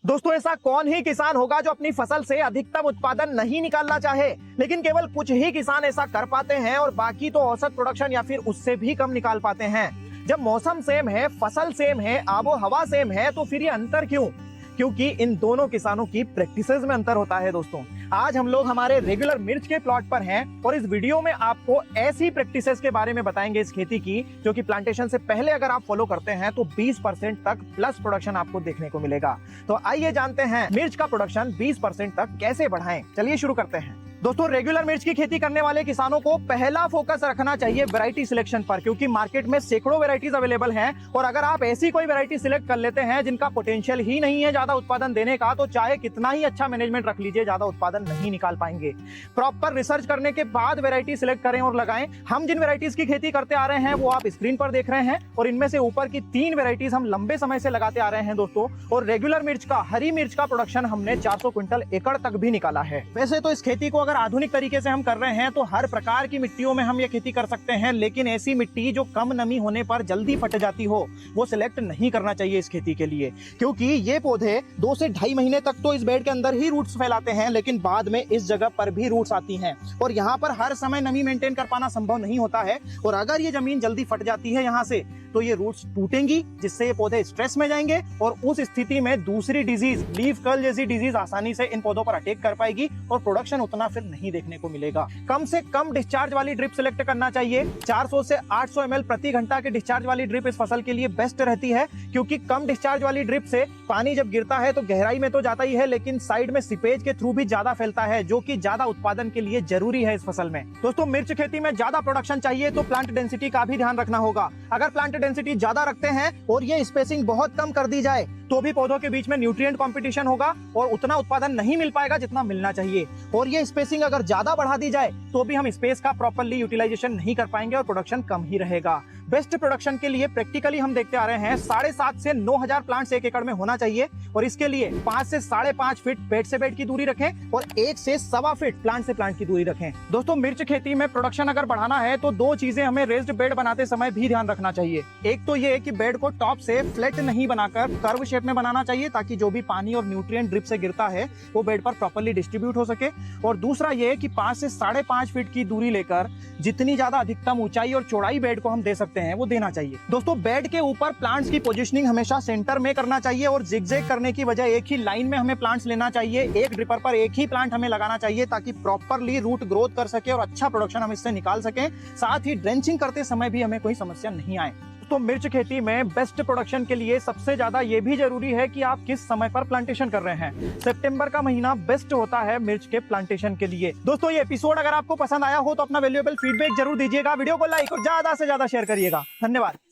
दोस्तों ऐसा कौन ही किसान होगा जो अपनी फसल से अधिकतम उत्पादन नहीं निकालना चाहे, लेकिन केवल कुछ ही किसान ऐसा कर पाते हैं और बाकी तो औसत प्रोडक्शन या फिर उससे भी कम निकाल पाते हैं। जब मौसम सेम है, फसल सेम है, आबो हवा सेम है, तो फिर ये अंतर क्यों? क्योंकि इन दोनों किसानों की प्रैक्टिसेस में अंतर होता है। दोस्तों आज हम लोग हमारे रेगुलर मिर्च के प्लॉट पर हैं और इस वीडियो में आपको ऐसी प्रैक्टिसेस के बारे में बताएंगे इस खेती की जो कि प्लांटेशन से पहले अगर आप फॉलो करते हैं तो 20% तक प्लस प्रोडक्शन आपको देखने को मिलेगा। तो आइए जानते हैं मिर्च का प्रोडक्शन 20% तक कैसे बढ़ाएं। चलिए शुरू करते हैं। दोस्तों रेगुलर मिर्च की खेती करने वाले किसानों को पहला फोकस रखना चाहिए वैरायटी सिलेक्शन पर, क्योंकि मार्केट में सैकड़ों वैरायटीज अवेलेबल हैं और अगर आप ऐसी कोई वैरायटी सिलेक्ट कर लेते हैं जिनका पोटेंशियल ही नहीं है ज्यादा उत्पादन देने का, तो चाहे कितना ही अच्छा मैनेजमेंट रख लीजिए ज्यादा उत्पादन नहीं निकाल पाएंगे। प्रॉपर रिसर्च करने के बाद वैरायटी सिलेक्ट करें और लगाएं। हम जिन वैरायटीज की खेती करते आ रहे हैं वो आप स्क्रीन पर देख रहे हैं और इनमें से ऊपर की 3 वैरायटीज हम लंबे समय से लगाते आ रहे हैं दोस्तों। और रेगुलर मिर्च का, हरी मिर्च का प्रोडक्शन हमने 400 क्विंटल एकड़ तक भी निकाला है। वैसे तो इस खेती को अगर आधुनिक तरीके से हम कर रहे हैं तो हर प्रकार की मिट्टियों में हम ये खेती कर सकते हैं, लेकिन ऐसी मिट्टी जो कम नमी होने पर जल्दी फट जाती हो वो सिलेक्ट नहीं करना चाहिए इस खेती के लिए, क्योंकि ये पौधे 2 से 2.5 महीने तक तो इस बेड के अंदर ही रूट्स फैलाते हैं, लेकिन बाद में इस जगह पर भी रूट्स आती हैं और यहाँ पर हर समय नमी मेंटेन कर पाना संभव नहीं होता है। और अगर ये जमीन जल्दी फट जाती है यहाँ से तो ये रूट्स टूटेंगी, जिससे ये पौधे स्ट्रेस में जाएंगे और उस स्थिति में दूसरी डिजीज, लीफ कर्ल जैसी डिजीज आसानी से इन पौधों पर अटैक कर पाएगी और प्रोडक्शन उतना फिर नहीं देखने को मिलेगा। कम से कम डिस्चार्ज वाली ड्रिप सिलेक्ट करना चाहिए। 400 से 800 ml प्रति घंटा की डिस्चार्ज वाली ड्रिप इस फसल के लिए बेस्ट रहती है, क्योंकि कम डिस्चार्ज वाली ड्रिप से पानी जब गिरता है तो गहराई में तो जाता ही है, लेकिन साइड में सीपेज के थ्रू भी ज्यादा फैलता है, जो कि ज्यादा उत्पादन के लिए जरूरी है इस फसल में। दोस्तों मिर्च खेती में ज्यादा प्रोडक्शन चाहिए तो प्लांट डेंसिटी का भी ध्यान रखना होगा। अगर प्लांट डेंसिटी ज्यादा रखते हैं और ये स्पेसिंग बहुत कम कर दी जाए तो भी पौधों के बीच में न्यूट्रिएंट कंपटीशन होगा और उतना उत्पादन नहीं मिल पाएगा जितना मिलना चाहिए। और ये स्पेसिंग अगर ज्यादा बढ़ा दी जाए तो भी हम स्पेस का प्रॉपर्ली यूटिलाइजेशन नहीं कर पाएंगे और प्रोडक्शन कम ही रहेगा। बेस्ट प्रोडक्शन के लिए प्रैक्टिकली हम देखते आ रहे हैं 7.5 से 9,000 प्लांट्स 1 एकड़ में होना चाहिए और इसके लिए 5 से 5.5 फीट बेड से बेड की दूरी रखें और 1 से 1.25 फीट प्लांट से प्लांट की दूरी रखें। दोस्तों मिर्च खेती में प्रोडक्शन अगर बढ़ाना है तो 2 चीजें हमें रेज्ड बेड बनाते समय भी ध्यान रखना चाहिए। एक तो ये कि बेड को टॉप से फ्लैट नहीं बनाकर कर्व शेप में बनाना चाहिए, ताकि जो भी पानी और न्यूट्रिएंट ड्रिप से गिरता है वो बेड पर प्रॉपर्ली डिस्ट्रीब्यूट हो सके। और दूसरा ये कि 5 से 5.5 फीट की दूरी लेकर जितनी ज्यादा अधिकतम ऊंचाई और चौड़ाई बेड को हम दे सकते हैं वो देना चाहिए। दोस्तों बेड के ऊपर प्लांट्स की पोजीशनिंग हमेशा सेंटर में करना चाहिए और जिगजैग करने की बजाय एक ही लाइन में हमें प्लांट्स लेना चाहिए। एक ड्रिपर पर एक ही प्लांट हमें लगाना चाहिए ताकि प्रॉपर्ली रूट ग्रोथ कर सके और अच्छा प्रोडक्शन हम इससे निकाल सकें। साथ ही ड्रेंचिंग करते समय भी हमें कोई समस्या नहीं आए। तो मिर्च खेती में बेस्ट प्रोडक्शन के लिए सबसे ज्यादा ये भी जरूरी है कि आप किस समय पर प्लांटेशन कर रहे हैं। सितंबर का महीना बेस्ट होता है मिर्च के प्लांटेशन के लिए। दोस्तों ये एपिसोड अगर आपको पसंद आया हो तो अपना वैल्यूएबल फीडबैक जरूर दीजिएगा, वीडियो को लाइक और ज्यादा से ज्यादा शेयर करिएगा। धन्यवाद।